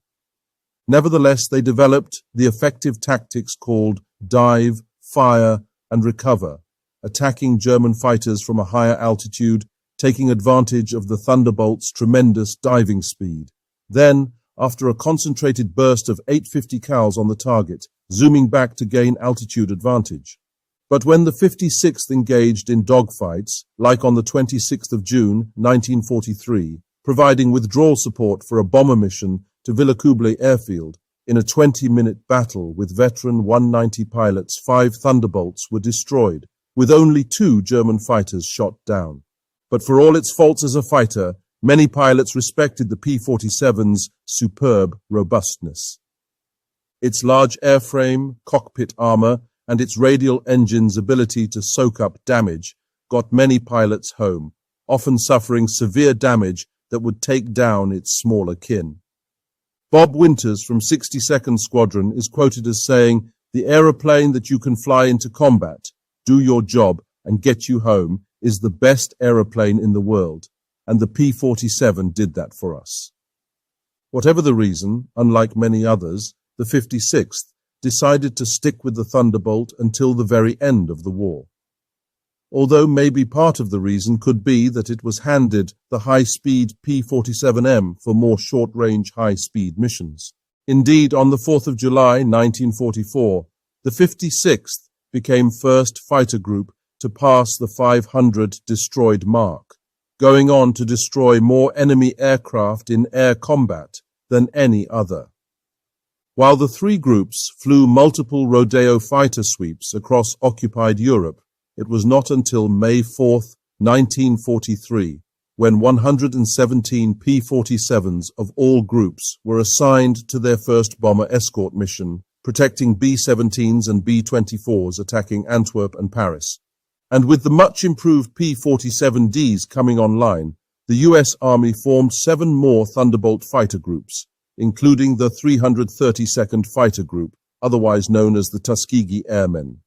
Nevertheless, they developed the effective tactics called dive, fire, and recover, attacking German fighters from a higher altitude, taking advantage of the Thunderbolt's tremendous diving speed. Then, after a concentrated burst of 850 cals on the target, zooming back to gain altitude advantage. But when the 56th engaged in dogfights, like on the 26th of June, 1943, providing withdrawal support for a bomber mission to Villacoublay airfield, in a 20-minute battle with veteran 190 pilots, 5 Thunderbolts were destroyed, with only 2 German fighters shot down. But for all its faults as a fighter, many pilots respected the P-47's superb robustness. Its large airframe, cockpit armor, and its radial engine's ability to soak up damage got many pilots home, often suffering severe damage that would take down its smaller kin. Bob Winters from 62nd Squadron is quoted as saying, "The aeroplane that you can fly into combat, do your job, and get you home is the best aeroplane in the world, and the P-47 did that for us." Whatever the reason, unlike many others, the 56th decided to stick with the Thunderbolt until the very end of the war. Although maybe part of the reason could be that it was handed the high-speed P-47M for more short-range high-speed missions. Indeed, on the 4th of July 1944, the 56th became first fighter group to pass the 500 destroyed mark, going on to destroy more enemy aircraft in air combat than any other. While the 3 groups flew multiple Rodeo fighter sweeps across occupied Europe, it was not until May 4, 1943, when 117 P-47s of all groups were assigned to their first bomber escort mission, protecting B-17s and B-24s attacking Antwerp and Paris. And with the much improved P-47Ds coming online, the US Army formed 7 more Thunderbolt fighter groups, including the 332nd Fighter Group, otherwise known as the Tuskegee Airmen.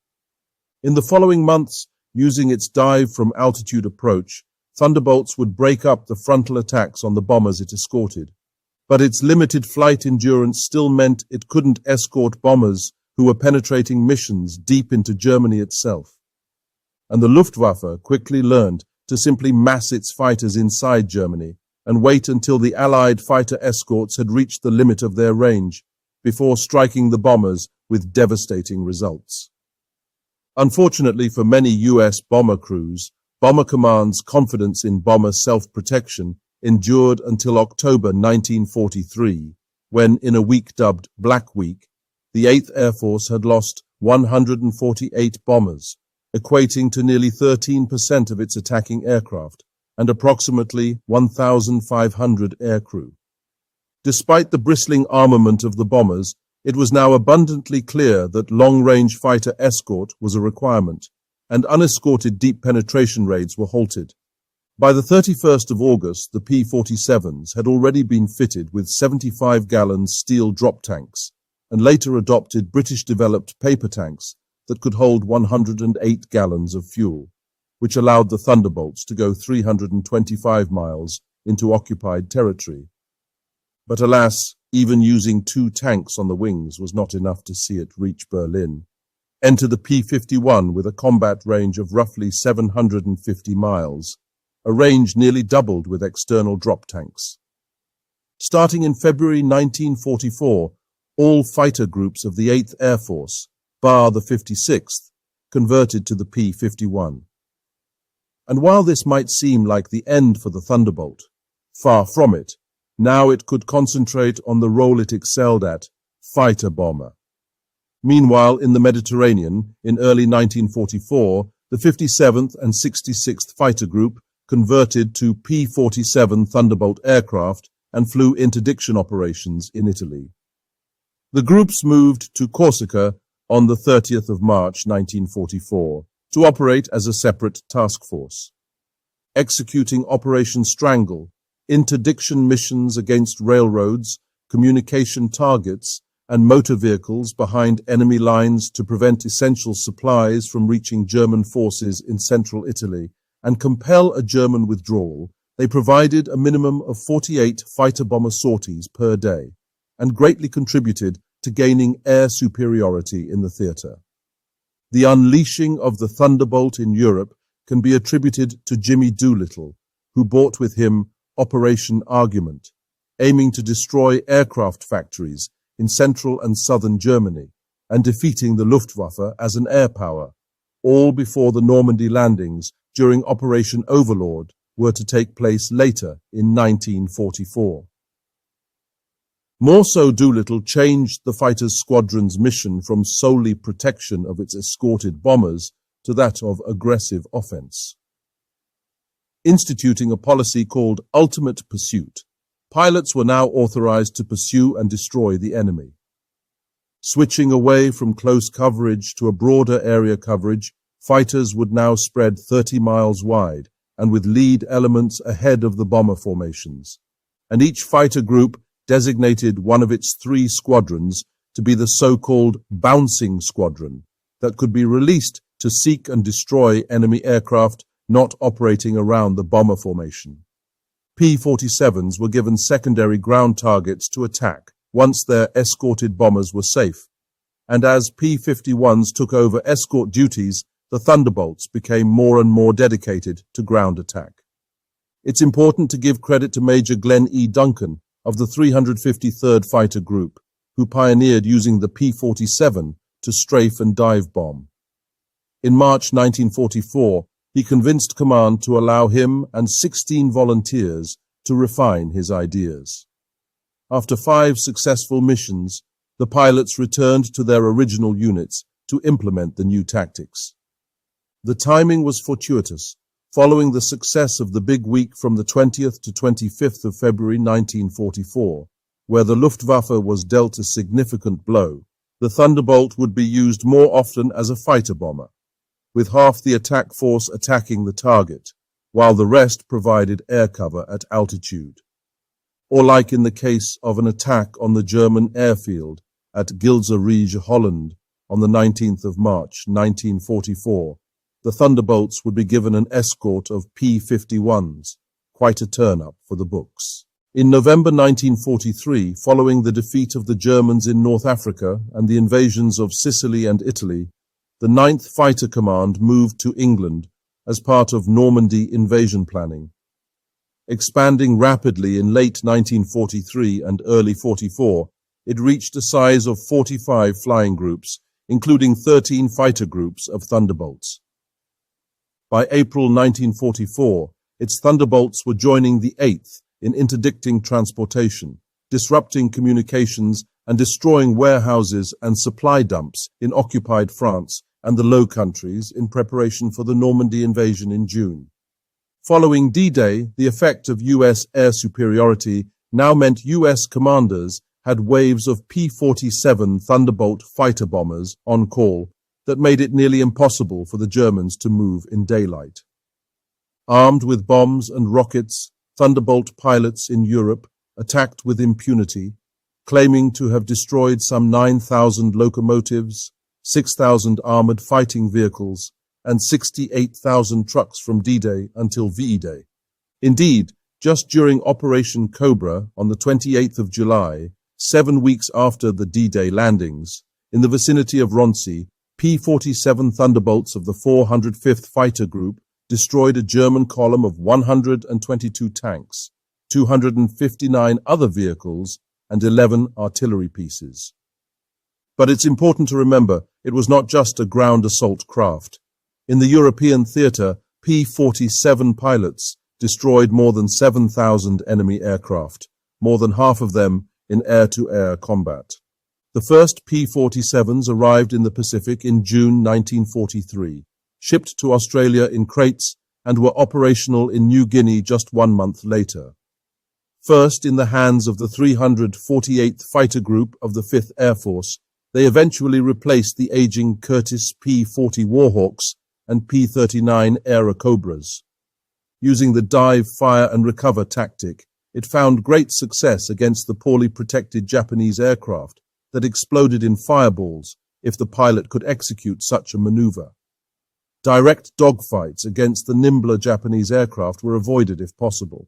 In the following months, using its dive from altitude approach, Thunderbolts would break up the frontal attacks on the bombers it escorted. But its limited flight endurance still meant it couldn't escort bombers who were penetrating missions deep into Germany itself. And the Luftwaffe quickly learned to simply mass its fighters inside Germany and wait until the Allied fighter escorts had reached the limit of their range before striking the bombers with devastating results. Unfortunately for many US bomber crews, Bomber Command's confidence in bomber self-protection endured until October 1943, when, in a week dubbed Black Week, the 8th Air Force had lost 148 bombers, equating to nearly 13% of its attacking aircraft, and approximately 1,500 aircrew. Despite the bristling armament of the bombers, it was now abundantly clear that long-range fighter escort was a requirement, and unescorted deep penetration raids were halted. By the 31st of August, the P-47s had already been fitted with 75-gallon steel drop tanks, and later adopted British-developed paper tanks that could hold 108 gallons of fuel, which allowed the Thunderbolts to go 325 miles into occupied territory. But alas, even using 2 tanks on the wings was not enough to see it reach Berlin. Enter the P-51 with a combat range of roughly 750 miles, a range nearly doubled with external drop tanks. Starting in February 1944, all fighter groups of the 8th Air Force, bar the 56th, converted to the P-51. And while this might seem like the end for the Thunderbolt, far from it, now it could concentrate on the role it excelled at, fighter bomber. Meanwhile, in the Mediterranean, in early 1944, the 57th and 66th Fighter Group converted to P-47 Thunderbolt aircraft and flew interdiction operations in Italy. The groups moved to Corsica on the 30th of March 1944 to operate as a separate task force. executing Operation Strangle, interdiction missions against railroads, communication targets, and motor vehicles behind enemy lines to prevent essential supplies from reaching German forces in central Italy and compel a German withdrawal. They provided a minimum of 48 fighter-bomber sorties per day and greatly contributed to gaining air superiority in the theatre. The unleashing of the Thunderbolt in Europe can be attributed to Jimmy Doolittle, who brought with him Operation Argument, aiming to destroy aircraft factories in central and southern Germany and defeating the Luftwaffe as an air power, all before the Normandy landings during Operation Overlord were to take place later in 1944. More so, Doolittle changed the fighter squadron's mission from solely protection of its escorted bombers to that of aggressive offense. Instituting a policy called Ultimate Pursuit, pilots were now authorized to pursue and destroy the enemy. Switching away from close coverage to a broader area coverage, fighters would now spread 30 miles wide and with lead elements ahead of the bomber formations, and each fighter group designated one of its 3 squadrons to be the so-called bouncing squadron that could be released to seek and destroy enemy aircraft not operating around the bomber formation. P-47s were given secondary ground targets to attack once their escorted bombers were safe, and as P-51s took over escort duties, the Thunderbolts became more and more dedicated to ground attack. It's important to give credit to Major Glenn E. Duncan of the 353rd Fighter Group, who pioneered using the P-47 to strafe and dive bomb. In March 1944, he convinced command to allow him and 16 volunteers to refine his ideas. After 5 successful missions, the pilots returned to their original units to implement the new tactics. The timing was fortuitous, following the success of the big week from the 20th to 25th of February 1944, where the Luftwaffe was dealt a significant blow. The Thunderbolt would be used more often as a fighter bomber, with half the attack force attacking the target, while the rest provided air cover at altitude. Or like in the case of an attack on the German airfield at Gilser-Riege, Holland, on the 19th of March 1944, the Thunderbolts would be given an escort of P-51s, quite a turn-up for the books. In November 1943, following the defeat of the Germans in North Africa and the invasions of Sicily and Italy, the 9th Fighter Command moved to England as part of Normandy invasion planning. Expanding rapidly in late 1943 and early 44, it reached a size of 45 flying groups, including 13 fighter groups of Thunderbolts. By April 1944, its Thunderbolts were joining the 8th in interdicting transportation, disrupting communications, and destroying warehouses and supply dumps in occupied France and the Low Countries in preparation for the Normandy invasion in June. Following D-Day, the effect of U.S. air superiority now meant U.S. commanders had waves of P-47 Thunderbolt fighter bombers on call that made it nearly impossible for the Germans to move in daylight. Armed with bombs and rockets, Thunderbolt pilots in Europe attacked with impunity, claiming to have destroyed some 9,000 locomotives, 6,000 armored fighting vehicles, and 68,000 trucks from D-Day until V-Day. Indeed, just during Operation Cobra on the 28th of July, 7 weeks after the D-Day landings, in the vicinity of Roncy, P-47 Thunderbolts of the 405th Fighter Group destroyed a German column of 122 tanks, 259 other vehicles, and 11 artillery pieces. But it's important to remember it was not just a ground assault craft. In the European theatre, P-47 pilots destroyed more than 7,000 enemy aircraft, more than half of them in air-to-air combat. The first P-47s arrived in the Pacific in June 1943, shipped to Australia in crates, and were operational in New Guinea just 1 month later. First in the hands of the 348th Fighter Group of the 5th Air Force, they eventually replaced the aging Curtiss P-40 Warhawks and P-39 Airacobras. Using the dive, fire and recover tactic, it found great success against the poorly protected Japanese aircraft that exploded in fireballs if the pilot could execute such a maneuver. Direct dogfights against the nimbler Japanese aircraft were avoided if possible.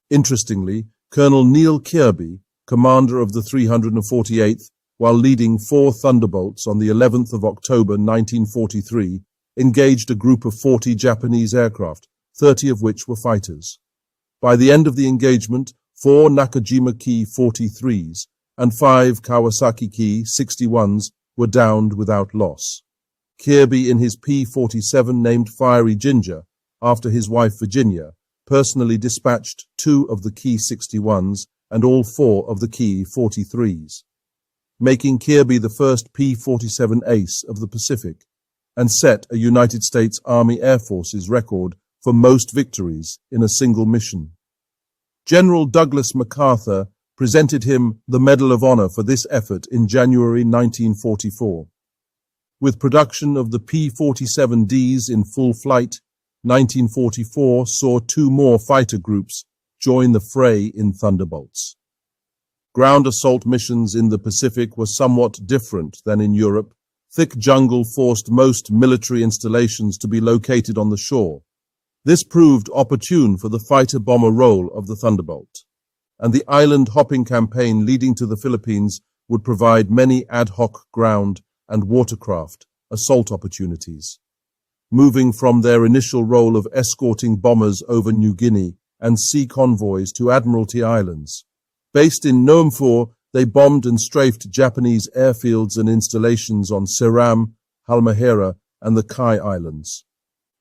Interestingly, Colonel Neil Kirby, commander of the 348th, while leading 4 Thunderbolts on the 11th of October 1943, engaged a group of 40 Japanese aircraft, 30 of which were fighters. By the end of the engagement, 4 Nakajima Ki 43s and 5 Kawasaki Ki 61s were downed without loss. Kirby, in his P-47 named Fiery Ginger, after his wife Virginia, personally dispatched 2 of the Ki 61s and all 4 of the Ki 43s, making Kirby the first P-47 ace of the Pacific, and set a United States Army Air Forces record for most victories in a single mission. General Douglas MacArthur presented him the Medal of Honor for this effort in January 1944. With production of the P-47Ds in full flight, 1944 saw 2 more fighter groups join the fray in Thunderbolts. Ground assault missions in the Pacific were somewhat different than in Europe. Thick jungle forced most military installations to be located on the shore. This proved opportune for the fighter-bomber role of the Thunderbolt, and the island-hopping campaign leading to the Philippines would provide many ad hoc ground and watercraft assault opportunities. Moving from their initial role of escorting bombers over New Guinea and sea convoys to Admiralty Islands. Based in Nomfor, they bombed and strafed Japanese airfields and installations on Ceram, Halmahera, and the Kai Islands.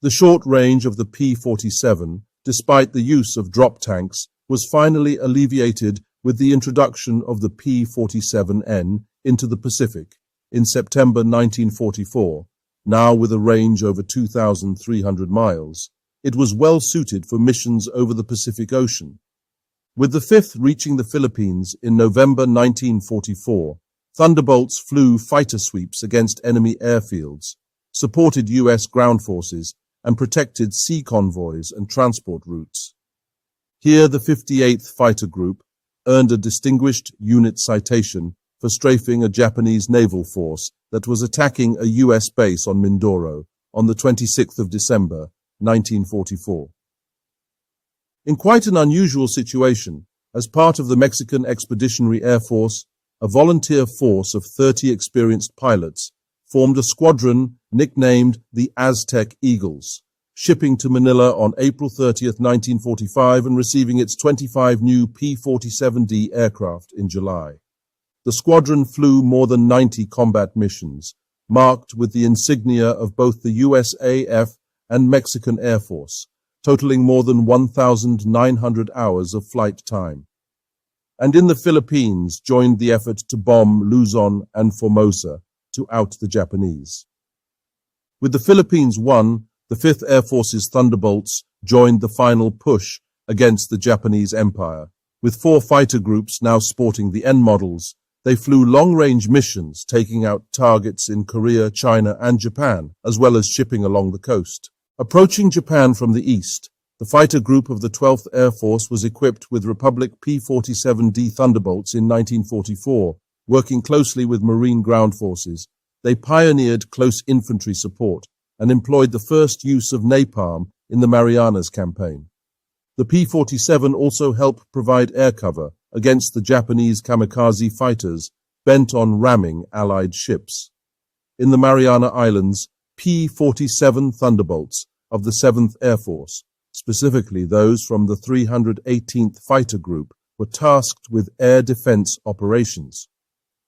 The short range of the P-47, despite the use of drop tanks, was finally alleviated with the introduction of the P-47N into the Pacific in September 1944. Now with a range over 2,300 miles, it was well suited for missions over the Pacific Ocean. With the 5th reaching the Philippines in November 1944, Thunderbolts flew fighter sweeps against enemy airfields, supported U.S. ground forces, and protected sea convoys and transport routes. Here the 58th Fighter Group earned a distinguished unit citation for strafing a Japanese naval force that was attacking a U.S. base on Mindoro on the 26th of December, 1944. In quite an unusual situation, as part of the Mexican Expeditionary Air Force, a volunteer force of 30 experienced pilots formed a squadron nicknamed the Aztec Eagles, shipping to Manila on April 30th, 1945 and receiving its 25 new P-47D aircraft in July. The squadron flew more than 90 combat missions, marked with the insignia of both the USAF and Mexican Air Force, totaling more than 1,900 hours of flight time. And in the Philippines joined the effort to bomb Luzon and Formosa to out the Japanese. With the Philippines won, the 5th Air Force's Thunderbolts joined the final push against the Japanese Empire. With 4 fighter groups now sporting the N models, they flew long-range missions taking out targets in Korea, China, and Japan, as well as shipping along the coast. Approaching Japan from the east, the fighter group of the 12th Air Force was equipped with Republic P-47D Thunderbolts in 1944. Working closely with Marine ground forces, they pioneered close infantry support and employed the first use of napalm in the Marianas Campaign. The P-47 also helped provide air cover against the Japanese kamikaze fighters bent on ramming Allied ships. In the Mariana Islands, P-47 Thunderbolts of the 7th Air Force, specifically those from the 318th Fighter Group, were tasked with air defense operations.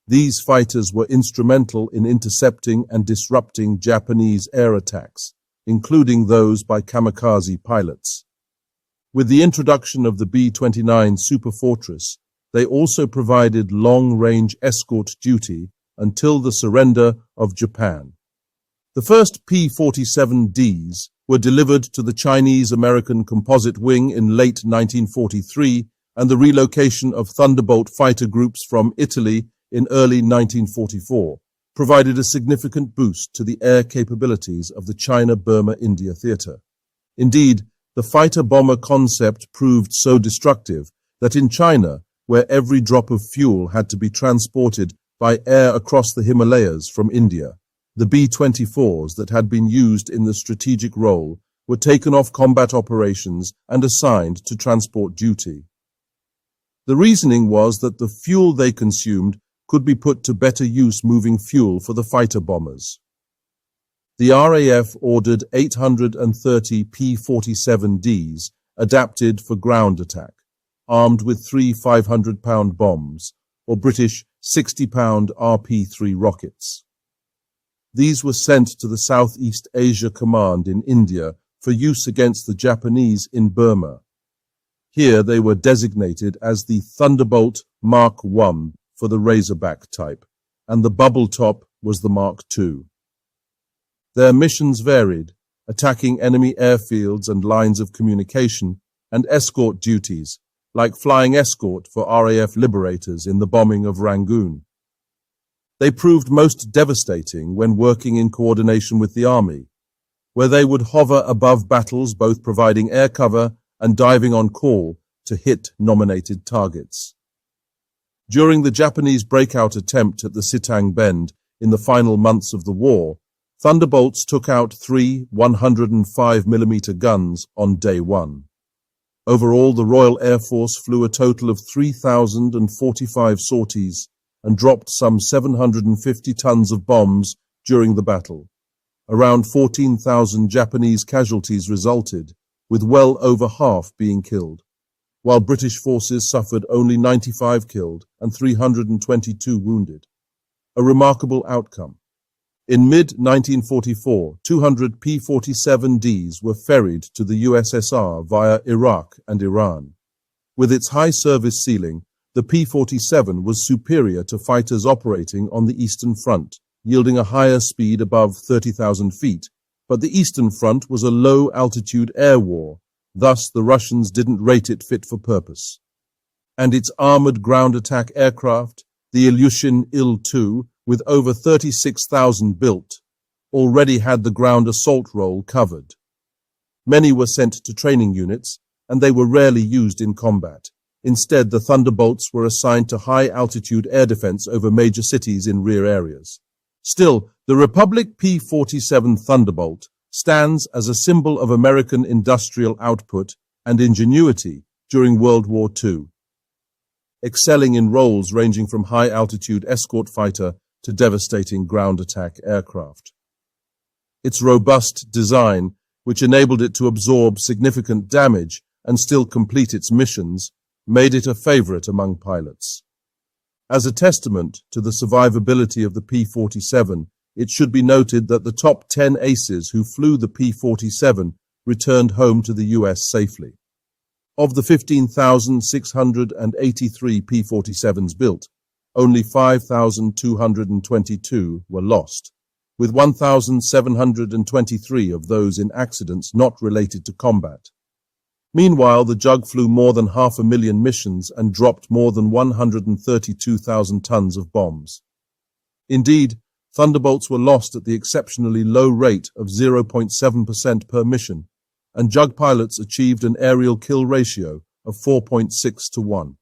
These fighters were instrumental in intercepting and disrupting Japanese air attacks, including those by kamikaze pilots. With the introduction of the B-29 Superfortress, they also provided long-range escort duty until the surrender of Japan. The first P-47Ds were delivered to the Chinese-American Composite Wing in late 1943, and the relocation of Thunderbolt fighter groups from Italy in early 1944 provided a significant boost to the air capabilities of the China-Burma-India theater. Indeed, the fighter-bomber concept proved so destructive that in China, where every drop of fuel had to be transported by air across the Himalayas from India, the B-24s that had been used in the strategic role were taken off combat operations and assigned to transport duty. The reasoning was that the fuel they consumed could be put to better use moving fuel for the fighter bombers. The RAF ordered 830 P-47Ds adapted for ground attack, armed with 3 500-pound bombs, or British 60-pound RP-3 rockets. These were sent to the Southeast Asia Command in India for use against the Japanese in Burma. Here they were designated as the Thunderbolt Mark I for the Razorback type, and the bubble top was the Mark II. Their missions varied, attacking enemy airfields and lines of communication, and escort duties, like flying escort for RAF liberators in the bombing of Rangoon. They proved most devastating when working in coordination with the Army, where they would hover above battles, both providing air cover and diving on call to hit nominated targets. During the Japanese breakout attempt at the Sitang Bend in the final months of the war, Thunderbolts took out 3 105mm guns on day one. Overall, the Royal Air Force flew a total of 3,045 sorties and dropped some 750 tons of bombs during the battle. Around 14,000 Japanese casualties resulted, with well over half being killed, while British forces suffered only 95 killed and 322 wounded. A remarkable outcome. In mid-1944, 200 P-47Ds were ferried to the USSR via Iraq and Iran. With its high service ceiling, the P-47 was superior to fighters operating on the Eastern Front, yielding a higher speed above 30,000 feet, but the Eastern Front was a low-altitude air war, thus the Russians didn't rate it fit for purpose. And its armored ground attack aircraft, the Ilyushin Il-2, with over 36,000 built, already had the ground assault role covered. Many were sent to training units, and they were rarely used in combat. Instead, the Thunderbolts were assigned to high-altitude air defense over major cities in rear areas. Still, the Republic P-47 Thunderbolt stands as a symbol of American industrial output and ingenuity during World War II, excelling in roles ranging from high-altitude escort fighter to devastating ground attack aircraft. Its robust design, which enabled it to absorb significant damage and still complete its missions, made it a favorite among pilots. As a testament to the survivability of the P-47, it should be noted that the top 10 aces who flew the P-47 returned home to the US safely. Of the 15,683 P-47s built, only 5,222 were lost, with 1,723 of those in accidents not related to combat. Meanwhile, the Jug flew more than 500,000 missions and dropped more than 132,000 tons of bombs. Indeed, Thunderbolts were lost at the exceptionally low rate of 0.7% per mission, and Jug pilots achieved an aerial kill ratio of 4.6 to 1.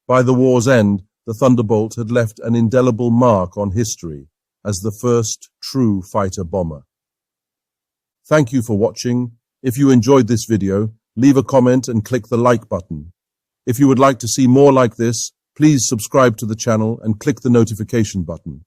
By the war's end, the Thunderbolt had left an indelible mark on history as the first true fighter bomber. Thank you for watching. If you enjoyed this video, leave a comment and click the like button. If you would like to see more like this, please subscribe to the channel and click the notification button.